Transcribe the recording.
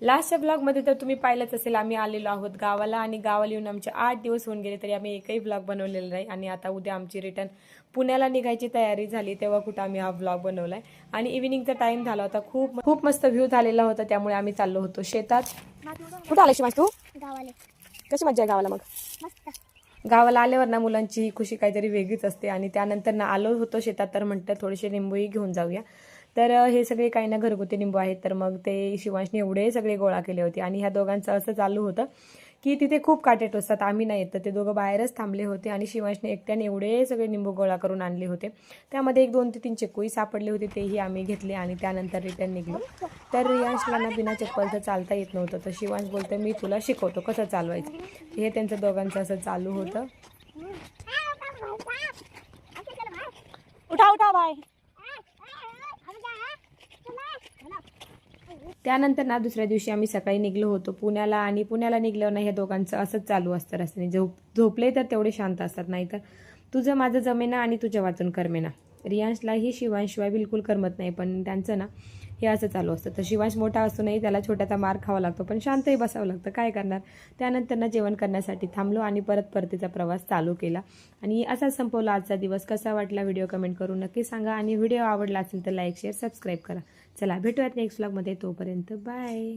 लास्टच्या ब्लॉगमध्ये तर तुम्ही पाहिलंच असेल, आम्ही आलेलो आहोत गावाला आणि गावाला येऊन आमचे 8 दिवस होऊन गेले तरी आम्ही एकही ब्लॉग बनवलेला नाही. आणि आता उद्या आमची रिटर्न पुण्याला निघायची तयारी झाली तेव्हा कुठं आम्ही हा ब्लॉग बनवलाय. आणि इव्हिनिंगचा टाइम झाला होता, खूप खूप मस्त व्ह्यू झालेला होता, त्यामुळे आम्ही चाललो होतो शेतात. कुठं आला शिवाज तू? गावाले. कशी मजा आहे गावाला? मग मस्त. गावाला आल्यावर ना मुलांची खुशी काहीतरी वेगळीच असते. आणि त्यानंतर ना आलो होतो शेतात, तर म्हटलं थोडेसे लिंबूही घेऊन जाऊया. तर हे सगळे काही ना घरगुती लिंबू आहेत. तर मग ते शिवांशने एवढे सगळे गोळा केले होते. आणि ह्या दोघांचं असं चालू होतं की तिथे खूप काटे टोचतात, आम्ही नाही येत. तर ते दोघं बाहेरच थांबले होते आणि शिवांशने एकट्याने एवढे सगळे लिंबू गोळा करून आणले होते. त्यामध्ये 1 2 ते 3 चक्कूही सापडले होते, तेही आम्ही घेतले आणि त्यानंतर रिटर्न निघलो. तर रियांशला ना बिना चप्पलचं चालता येत नव्हतं, तर शिवांश बोलतं मी तुला शिकवतो कसं चालवायचं. हे त्यांचं दोघांचं असं चालू होतं. उठा उठा बाय. त्यानंतर ना दुसऱ्या दिवशी आम्ही सकाळी निघलो होतो पुण्याला. आणि पुण्याला निघल्यावर ना ह्या दोघांचं असंच चालू असतं रस्त्याने. झोपले तर तेवढे शांत असतात, नाही तर तुझं माझं जमेना आणि तुझ्या वाचून करमेना. रियांशलाही शिवांशिवाय बिलकुल करमत नाही, पण त्यांचं ना हे असं चालू असतं. तर शिवांश मोठा असूनही त्याला छोट्याचा मार खावा लागतो, पण शांतही बसावं लागतं, काय करणार. त्यानंतर ना जेवण करण्यासाठी थांबलो आणि परतीचा प्रवास चालू केला. आणि असाच संपवला आजचा दिवस. कसा वाटला व्हिडिओ कमेंट करून नक्की सांगा. आणि व्हिडिओ आवडला असेल तर लाईक शेअर सबस्क्राईब करा. चला भेटूयात नेक्स्ट व्लॉगमध्ये, तोपर्यंत बाय.